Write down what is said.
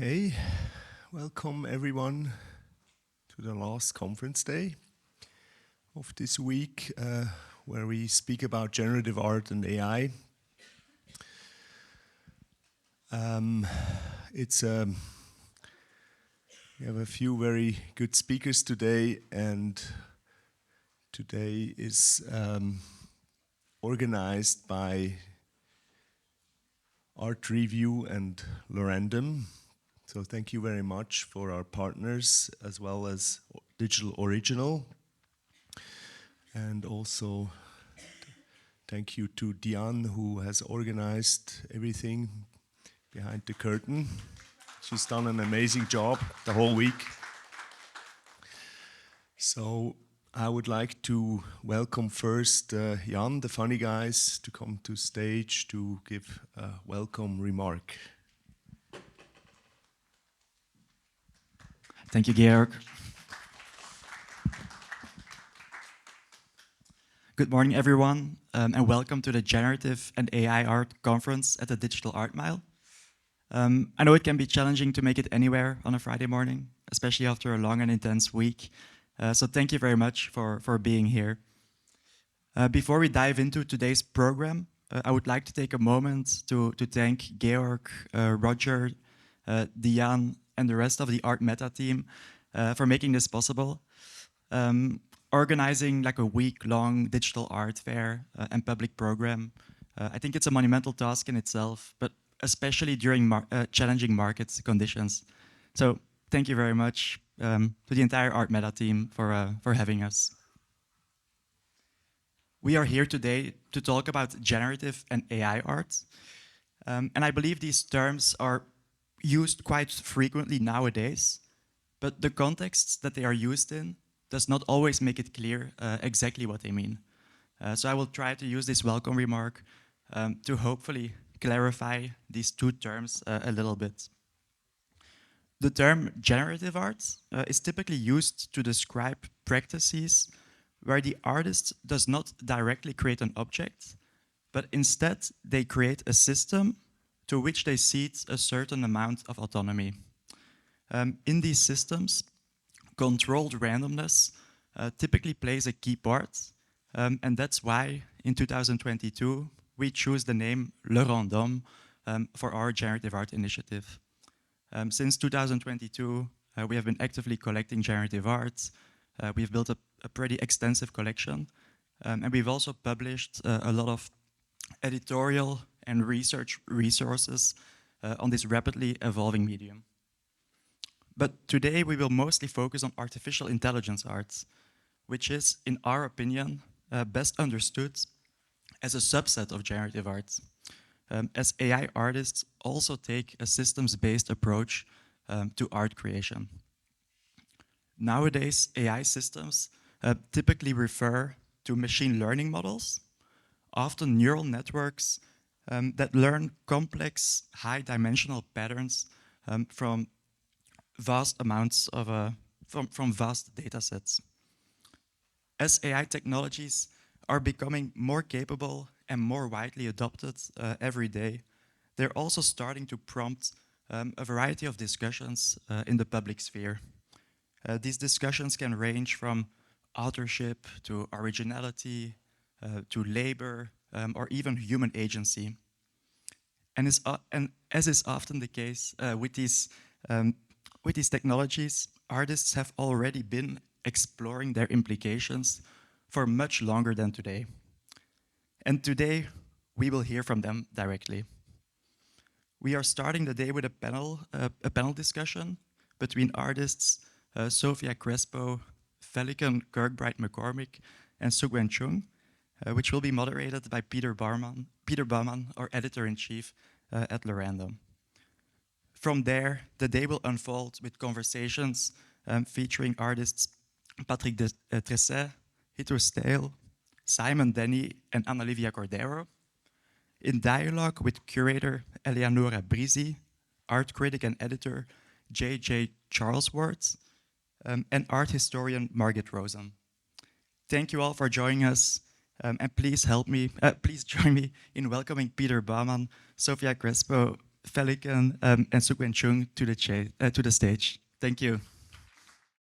Okay, welcome everyone to the last conference day of this week, where we speak about generative art and AI. We have a few very good speakers today, and today is organized by Art Review and Lorandom. So thank you very much for our partners, as well as Digital Original. And also thank you to Diane, who has organized everything behind the curtain. She's done an amazing job the whole week. So I would like to welcome first Jan, the funny guys, to come to stage to give a welcome remark. Thank you, Georg. Good morning, everyone, and welcome to the Generative and AI Art Conference at the Digital Art Mile. I know it can be challenging to make it anywhere on a Friday morning, especially after a long and intense week. So thank you very much for being here. Before we dive into today's program, I would like to take a moment to thank Georg, Roger, Diane, and the rest of the Art Meta team for making this possible. Organizing like a week-long digital art fair and public program, I think it's a monumental task in itself, but especially during challenging market conditions. So thank you very much to the entire Art Meta team for having us. We are here today to talk about generative and AI art. And I believe these terms are used quite frequently nowadays, but the context that they are used in does not always make it clear exactly what they mean. So I will try to use this welcome remark to hopefully clarify these two terms a little bit. The term generative art is typically used to describe practices where the artist does not directly create an object, but instead they create a system to which they cede a certain amount of autonomy. In these systems, controlled randomness typically plays a key part, and that's why in 2022 we choose the name Le Random for our generative art initiative. Since 2022, we have been actively collecting generative art. We've built a pretty extensive collection, and we've also published a lot of editorial and research resources on this rapidly evolving medium. But today we will mostly focus on artificial intelligence art, which is, in our opinion, best understood as a subset of generative art, as AI artists also take a systems-based approach to art creation. Nowadays, AI systems typically refer to machine learning models, often neural networks that learn complex, high-dimensional patterns from vast amounts of from vast data sets. As AI technologies are becoming more capable and more widely adopted every day, they're also starting to prompt a variety of discussions in the public sphere. These discussions can range from authorship to originality to labor or even human agency. And as is often the case with these technologies, artists have already been exploring their implications for much longer than today. And today, we will hear from them directly. We are starting the day with a panel discussion between artists Sophia Crespo, Felican Kirkbride-McCormick, and Sugwen Chung, which will be moderated by Peter Baumann, our editor-in-chief at Lorandom. From there, the day will unfold with conversations featuring artists Patrick Tresset, Hito Stale, Simon Denny, and Annalivia Cordero, in dialogue with curator Eleonora Brisi, art critic and editor J.J. Charlesworth, and art historian Margit Rosen. Thank you all for joining us, and please join me in welcoming Peter Baumann, Sophia Crespo, Felican and Sukwen Chung to the stage. Thank you.